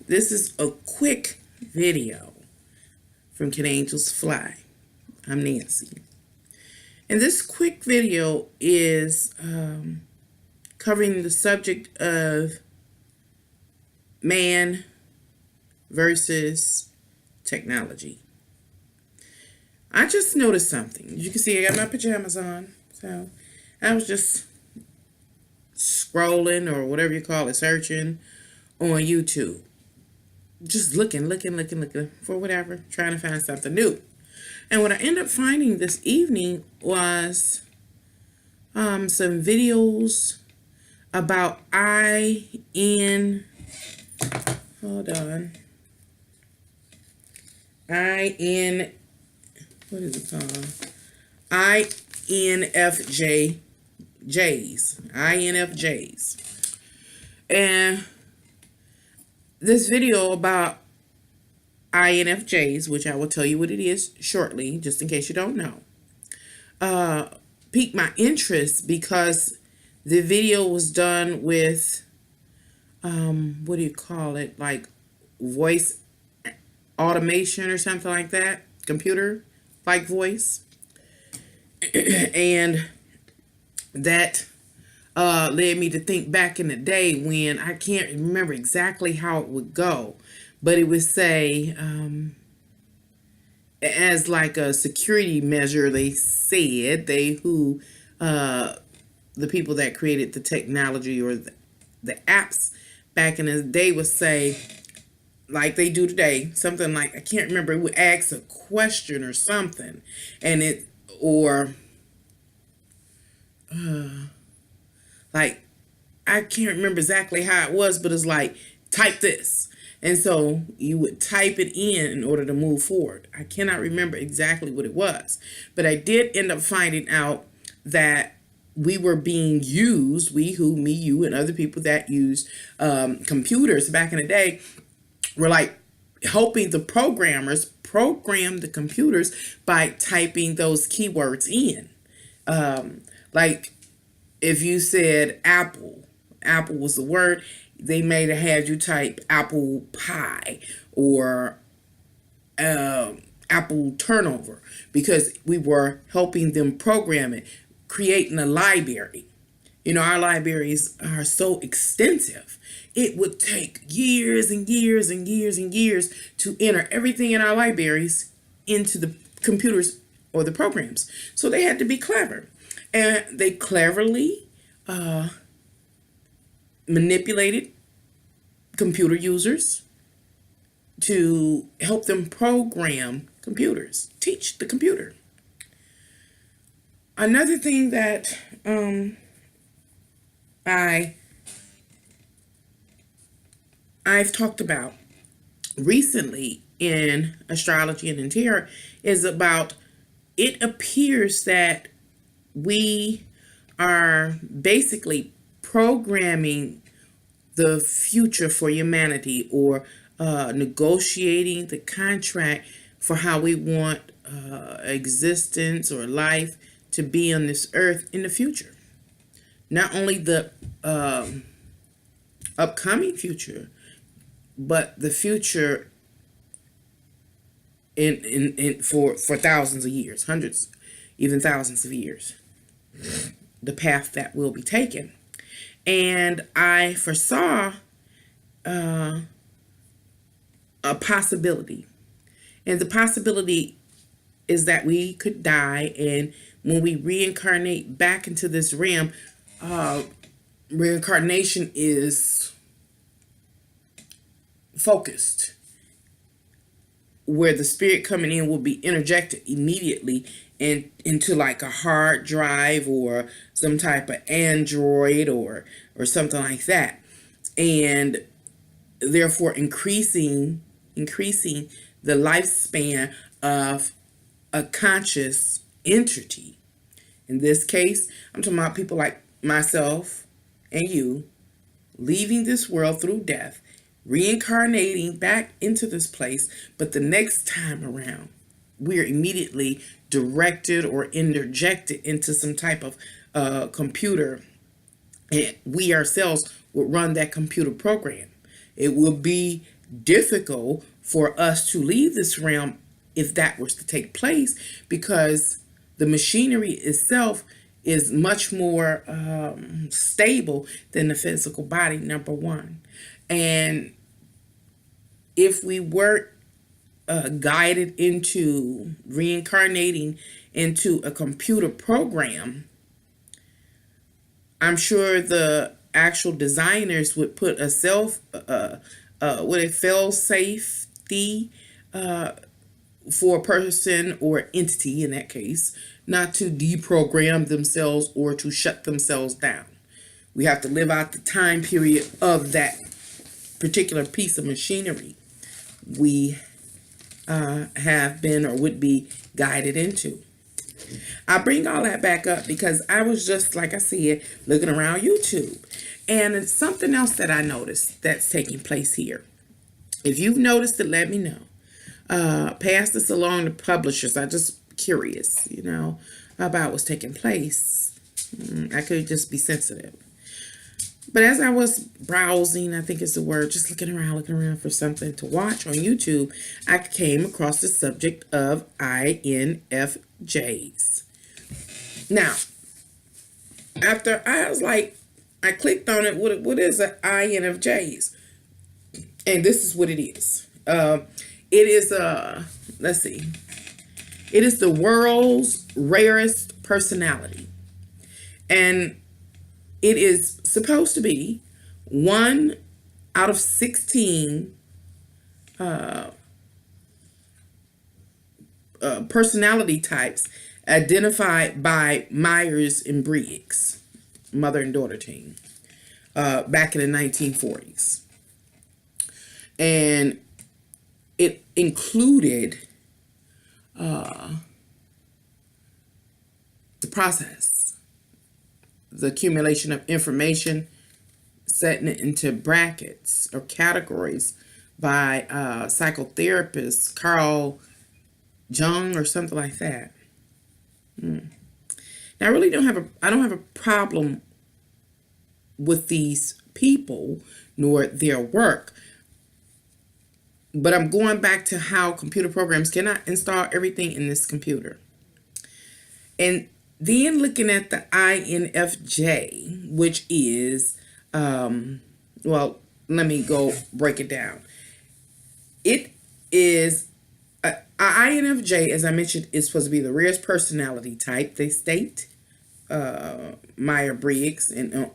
This is a quick video from Can Angels Fly. I'm Nancy. And this quick video is covering the subject of man versus technology. I just noticed something. You can see I got my pajamas on. So I was just scrolling, or whatever you call it, searching on YouTube. Just looking for whatever, trying to find something new. And what I ended up finding this evening was some videos about what is it called? INFJs. And this video about INFJs, which I will tell you what it is shortly, just in case you don't know, piqued my interest because the video was done with, what do you call it? Like voice automation or something like that. Computer like voice. And that led me to think back in the day when I can't remember exactly how it would go, but it would say, as like a security measure, they said, the people that created the technology or the apps back in the day would say, like they do today, something like, I can't remember, it would ask a question or something, and like, I can't remember exactly how it was, but it's like, type this. And so you would type it in order to move forward. I cannot remember exactly what it was, but I did end up finding out that we were being used, we, who, me, you, and other people that used computers back in the day were like helping the programmers program the computers by typing those keywords in. Like if you said apple was the word, they may have had you type apple pie or apple turnover, because we were helping them program it, creating a library. You know, our libraries are so extensive. It would take years and years and years and years to enter everything in our libraries into the computers or the programs. So they had to be clever. And they cleverly manipulated computer users to help them program computers, teach the computer. Another thing that I've talked about recently in astrology and in tarot is about, it appears that we are basically programming the future for humanity, or negotiating the contract for how we want existence or life to be on this earth in the future. Not only the upcoming future, but the future for thousands of years, hundreds, even thousands of years, the path that will be taken. And I foresaw a possibility. And the possibility is that we could die, and when we reincarnate back into this realm, reincarnation is focused, where the spirit coming in will be interjected immediately into like a hard drive or some type of android or something like that, and therefore increasing the lifespan of a conscious entity. In this case, I'm talking about people like myself and you, leaving this world through death, reincarnating back into this place, but the next time around, we are immediately directed or interjected into some type of computer, and we ourselves would run that computer program. It will be difficult for us to leave this realm if that was to take place, because the machinery itself is much more stable than the physical body, number one. And if we were guided into reincarnating into a computer program, I'm sure the actual designers would put a fail safety for a person or entity in that case, not to deprogram themselves or to shut themselves down. We have to live out the time period of that particular piece of machinery we have been or would be guided into. I bring all that back up because I was just, like I said, looking around YouTube. And it's something else that I noticed that's taking place here. If you've noticed it, let me know. Pass this along to publishers. I'm just curious, about what's taking place. I could just be sensitive. But as I was browsing, I think it's the word, just looking around for something to watch on YouTube, I came across the subject of INFJs. Now, after I was like, I clicked on it, what is an INFJs? And this is what it is. It is, let's see. It is the world's rarest personality. And it is supposed to be 1 out of 16 personality types identified by Myers and Briggs, mother and daughter team, back in the 1940s. And it included the process, the accumulation of information, setting it into brackets or categories by psychotherapist Carl Jung or something like that. Now, I really don't have a problem with these people nor their work, but I'm going back to how computer programs cannot install everything in this computer. And then looking at the INFJ, which is, let me go break it down. It is, INFJ, as I mentioned, is supposed to be the rarest personality type, they state, Myers-Briggs, and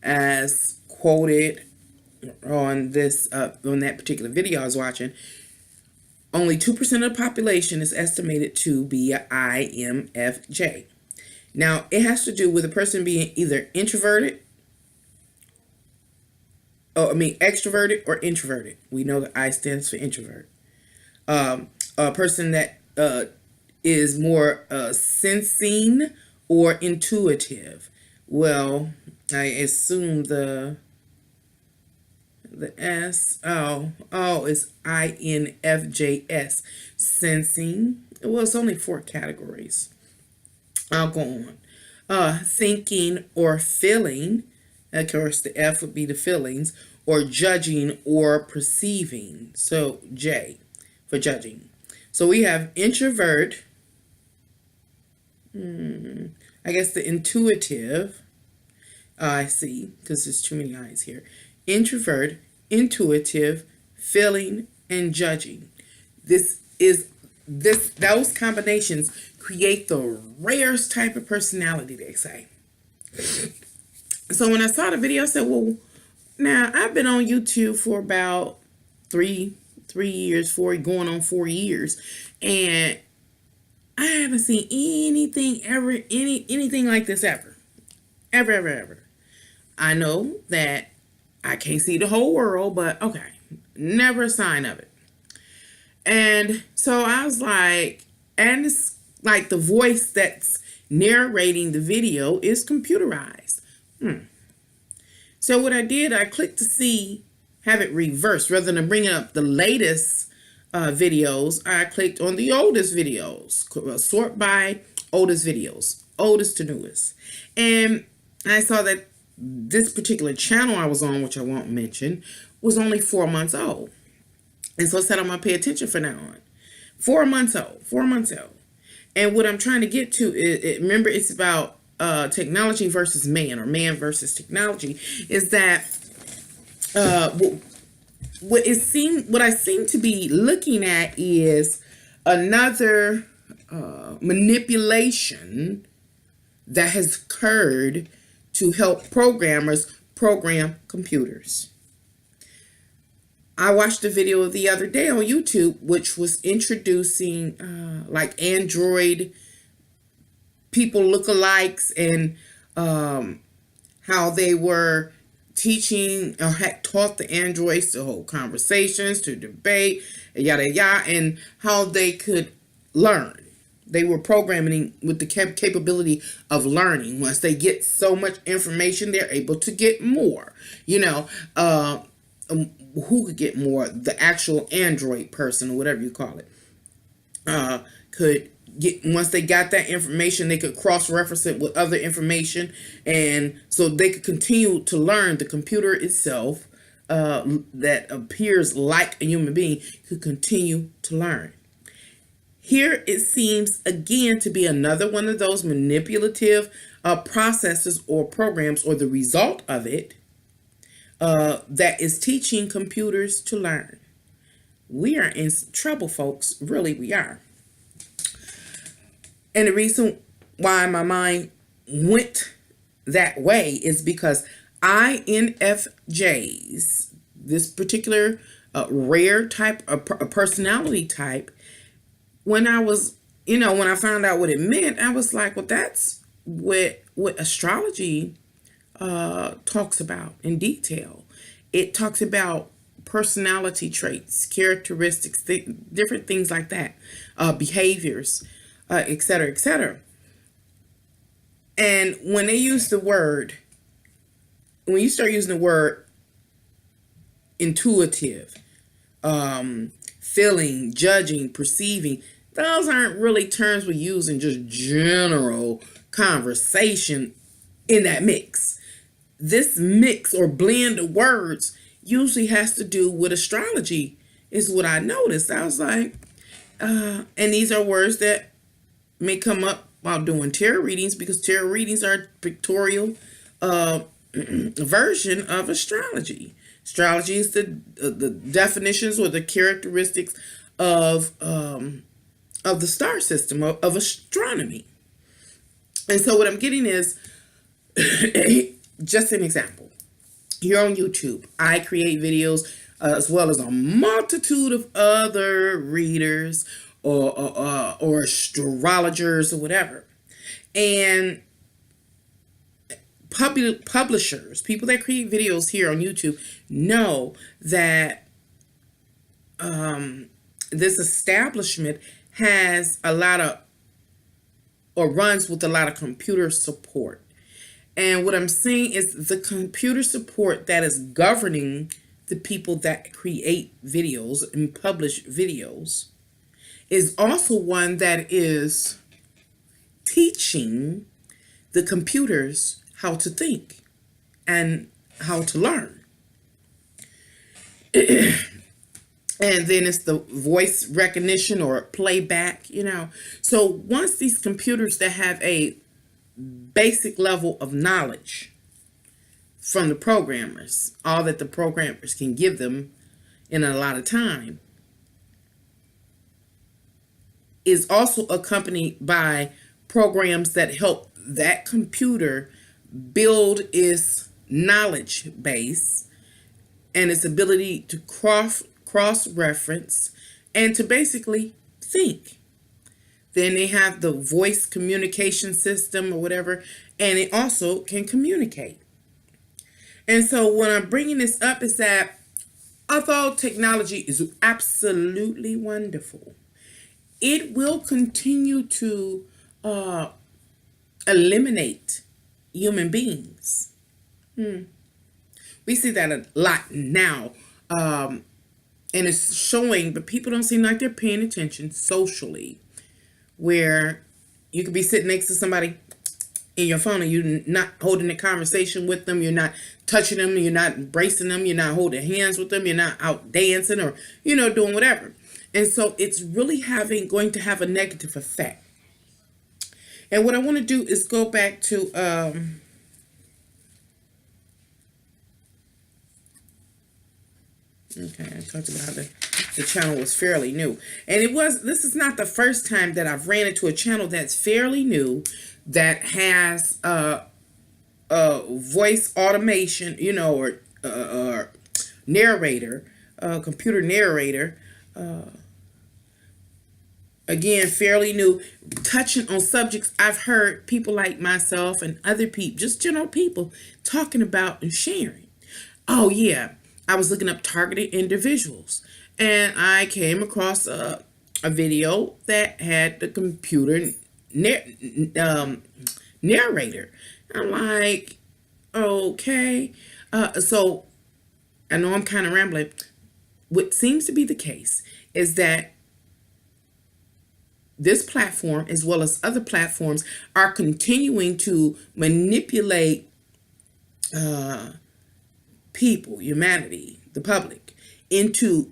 as quoted on that particular video I was watching, only 2% of the population is estimated to be an INFJ. Now, it has to do with a person being either extroverted or introverted. We know the I stands for introvert. A person that is more sensing or intuitive. Well, I assume the S, is INFJS, sensing. Well, it's only 4 categories. I'll go on. Thinking or feeling. Of course, the F would be the feelings, or judging or perceiving. So J for judging. So we have introvert. I guess the intuitive. I see, because there's too many I's here. Introvert, intuitive, feeling, and judging. Those combinations create the rarest type of personality, they say. So when I saw the video, I said, well, now I've been on YouTube for about 3 years, going on 4 years, and I haven't seen anything like this ever. Ever. I know that I can't see the whole world, but okay, never a sign of it. And so I was like, and it's like the voice that's narrating the video is computerized. So what I did, I clicked to have it reversed. Rather than bringing up the latest videos, I clicked on the oldest videos. Sort by oldest videos, oldest to newest. And I saw that this particular channel I was on, which I won't mention, was only 4 months old. And so I said I'm going to pay attention from now on. 4 months old. 4 months old. And what I'm trying to get to is, remember, it's about technology versus man, or man versus technology, is that what I seem to be looking at is another manipulation that has occurred to help programmers program computers. I watched a video the other day on YouTube, which was introducing like Android people lookalikes, and how they were teaching or had taught the androids to hold conversations, to debate, yada yada, and how they could learn. They were programming with the capability of learning. Once they get so much information, they're able to get more. Who could get more? The actual android person, or whatever you call it, could get, once they got that information, they could cross-reference it with other information, and so they could continue to learn. The computer itself, that appears like a human being, could continue to learn. Here it seems again to be another one of those manipulative processes or programs, or the result of it, that is teaching computers to learn. We are in trouble, folks. Really, we are. And the reason why my mind went that way is because INFJs, this particular rare type of personality type, when I found out what it meant, I was like, well, that's what astrology talks about in detail. It talks about personality traits, characteristics, different things like that, behaviors, etc., etc. And when you start using the word intuitive, feeling, judging, perceiving, those aren't really terms we use in just general conversation in that mix. This mix or blend of words usually has to do with astrology, is what I noticed. I was like, and these are words that may come up while doing tarot readings, because tarot readings are a pictorial version of astrology. Astrology is the definitions or the characteristics of the star system, of astronomy. And so what I'm getting is just an example. Here on YouTube, I create videos as well as a multitude of other readers or astrologers or whatever. And publishers, people that create videos here on YouTube, know that this establishment has a lot of, or runs with a lot of computer support. And what I'm saying is the computer support that is governing the people that create videos and publish videos is also one that is teaching the computers how to think and how to learn. And then it's the voice recognition or playback, So once these computers that have a basic level of knowledge from the programmers, all that the programmers can give them in a lot of time, is also accompanied by programs that help that computer build its knowledge base and its ability to cross-reference and to basically think. Then they have the voice communication system or whatever, and it also can communicate. And so when I'm bringing this up is that although technology is absolutely wonderful, it will continue to eliminate human beings. We see that a lot now, and it's showing, but people don't seem like they're paying attention socially, where you could be sitting next to somebody in your phone and you're not holding a conversation with them, you're not touching them, you're not embracing them, you're not holding hands with them, you're not out dancing or, doing whatever. And so it's really going to have a negative effect. And what I want to do is go back to okay, I talked about how the channel was fairly new. And this is not the first time that I've ran into a channel that's fairly new that has voice automation, or narrator, computer narrator. Again, fairly new, touching on subjects I've heard people like myself and other people, just general people, talking about and sharing. Oh, yeah. I was looking up targeted individuals and I came across a video that had the computer narrator. I'm like, okay. So I know I'm kind of rambling. What seems to be the case is that this platform, as well as other platforms, are continuing to manipulate people, humanity, the public, into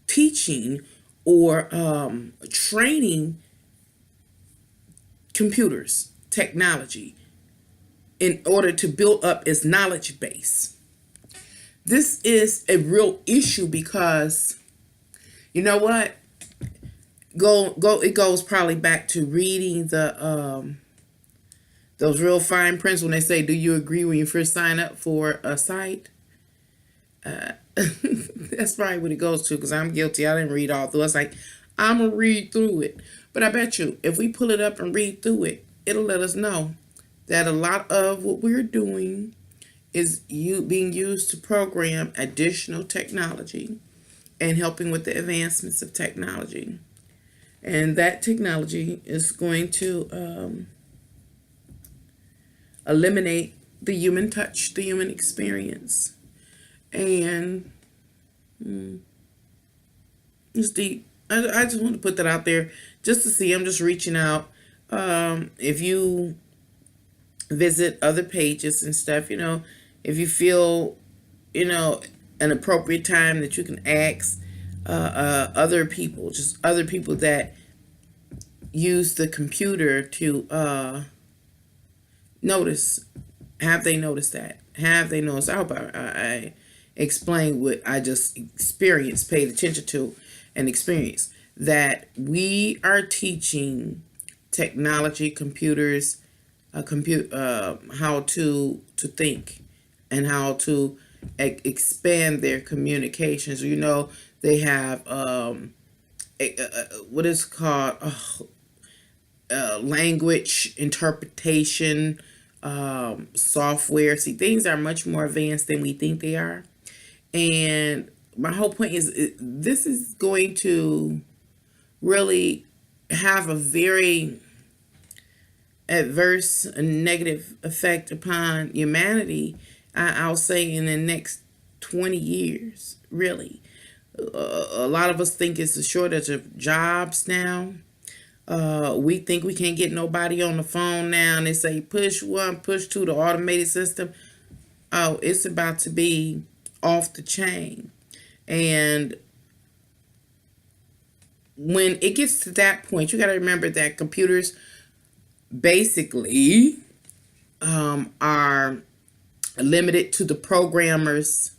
teaching or training computers, technology, in order to build up its knowledge base. This is a real issue because, you know what? It goes probably back to reading the those real fine prints when they say, do you agree when you first sign up for a site? That's probably what it goes to, because I'm guilty. I didn't read all through. I was like, I'm going to read through it. But I bet you, if we pull it up and read through it, it'll let us know that a lot of what we're doing is being used to program additional technology and helping with the advancements of technology. And that technology is going to eliminate the human touch, the human experience. And it's deep. I just want to put that out there just to see. I'm just reaching out. If you visit other pages and stuff, if you feel, an appropriate time that you can ask other people that use the computer to notice. Have they noticed that? Have they noticed? I hope I explain what I just experienced, paid attention to, and experienced. That we are teaching technology, computers, how to think and how to expand their communications. They have what is called language interpretation software. See, things are much more advanced than we think they are. And my whole point is this is going to really have a very adverse and negative effect upon humanity, I'll say, in the next 20 years, really. A lot of us think it's a shortage of jobs now. We think we can't get nobody on the phone now, and they say push 1, push 2, the automated system. Oh, it's about to be off the chain. And when it gets to that point, you got to remember that computers basically are limited to the programmer's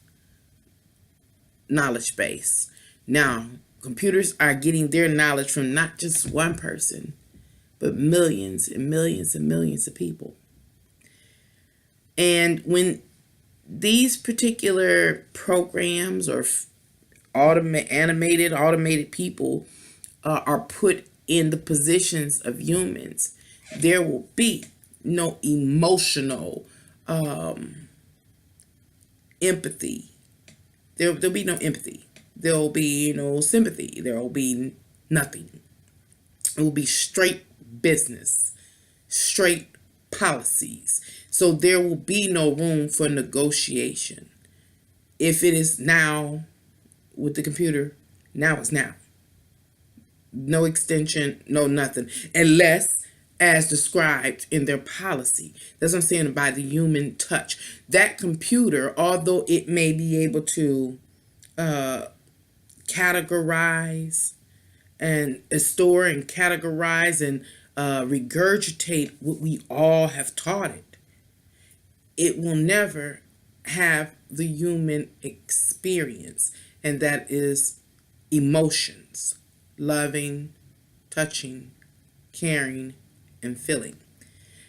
knowledge base. Now, computers are getting their knowledge from not just one person, but millions and millions and millions of people. And when these particular programs or automated people are put in the positions of humans, there will be no emotional empathy. There'll be no empathy. There'll be no sympathy. There will be nothing. It will be straight business, straight policies. So there will be no room for negotiation. If it is now with the computer, now it's now. No extension, no nothing. Unless as described in their policy. That's what I'm saying, by the human touch. That computer, although it may be able to categorize and store and categorize and regurgitate what we all have taught it, it will never have the human experience, and that is emotions: loving, touching, caring, and feeling.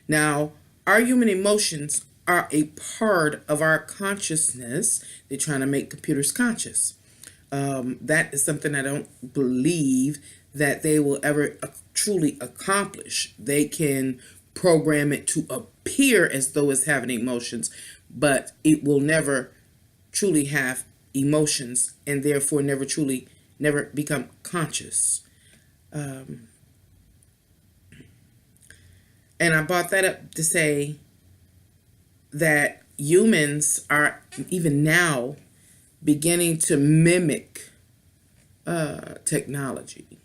Now, our human emotions are a part of our consciousness. They're trying to make computers conscious. That is something I don't believe that they will ever truly accomplish. They can program it to appear as though it's having emotions, but it will never truly have emotions, and therefore never become conscious. And I brought that up to say that humans are even now beginning to mimic technology.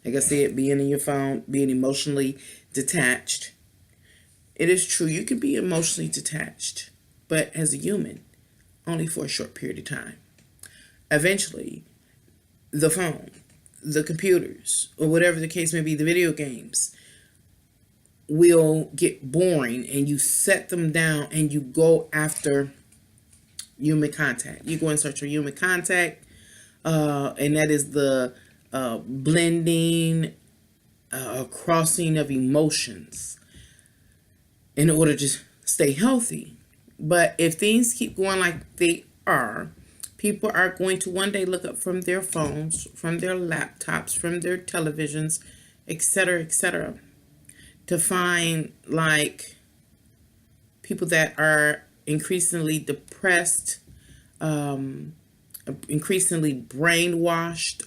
Like I said, being in your phone, being emotionally detached. It is true, you can be emotionally detached, but as a human, only for a short period of time. Eventually, the phone, the computers, or whatever the case may be, the video games, will get boring, and you set them down and you go after human contact. You go in search for human contact, and that is the blending, crossing of emotions in order to stay healthy. But if things keep going like they are, people are going to one day look up from their phones, from their laptops, from their televisions, etc., to find like people that are increasingly depressed, increasingly brainwashed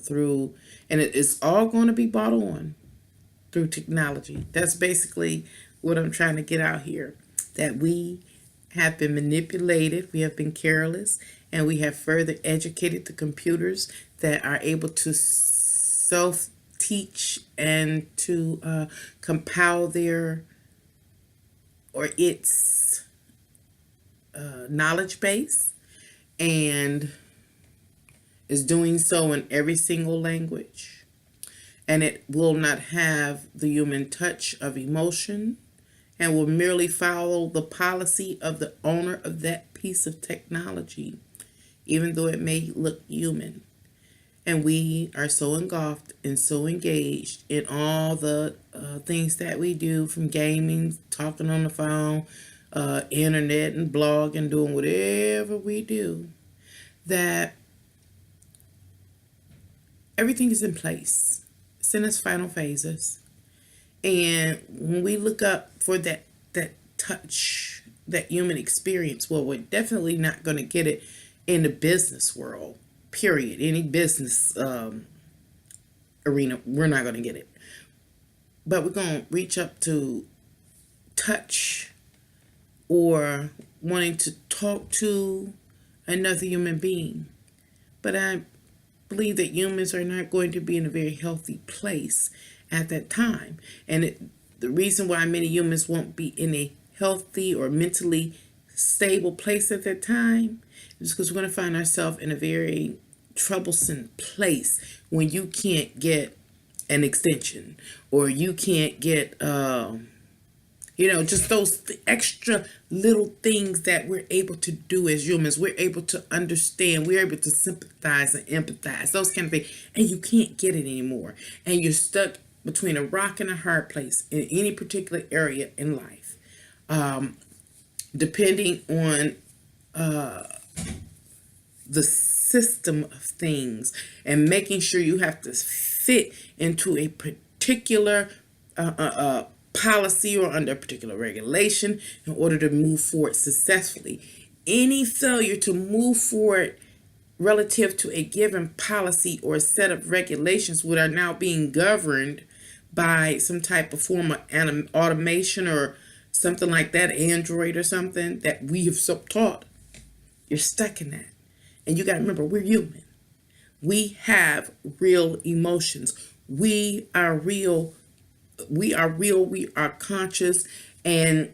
through, and it is all going to be bought on through technology. That's basically what I'm trying to get out here, that we have been manipulated, we have been careless, and we have further educated the computers that are able to self-teach and to compile their or its knowledge base, and is doing so in every single language. And it will not have the human touch of emotion, and will merely follow the policy of the owner of that piece of technology, even though it may look human. And we are so engulfed and so engaged in all the things that we do, from gaming, talking on the phone, internet, and blog, and doing whatever we do, that everything is in place. It's in its final phases. And when we look up for that touch, that human experience, well, we're definitely not going to get it in the business world, period. Any business arena, we're not going to get it. But we're going to reach up to touch, or wanting to talk to another human being. But I believe that humans are not going to be in a very healthy place at that time. And the reason why many humans won't be in a healthy or mentally stable place at that time is because we're going to find ourselves in a very troublesome place when you can't get an extension, or you can't get just those extra little things that we're able to do as humans. We're able to understand, we're able to sympathize and empathize, those kind of things, and you can't get it anymore, and you're stuck between a rock and a hard place in any particular area in life, depending on the system of things, and making sure you have to fit into a particular policy or under a particular regulation in order to move forward successfully. Any failure to move forward relative to a given policy or a set of regulations which are now being governed by some type of form of automation or something like that, Android or something that we have taught, you're stuck in that. And you got to remember, we're human. We have real emotions. We are real we are real, we are conscious, and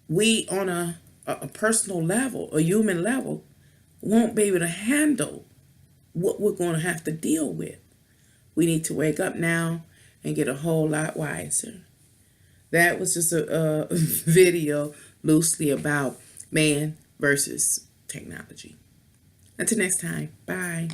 we on a personal level, a human level, won't be able to handle what we're going to have to deal with. We need to wake up now and get a whole lot wiser. That was just a video loosely about man versus technology. Until next time, bye.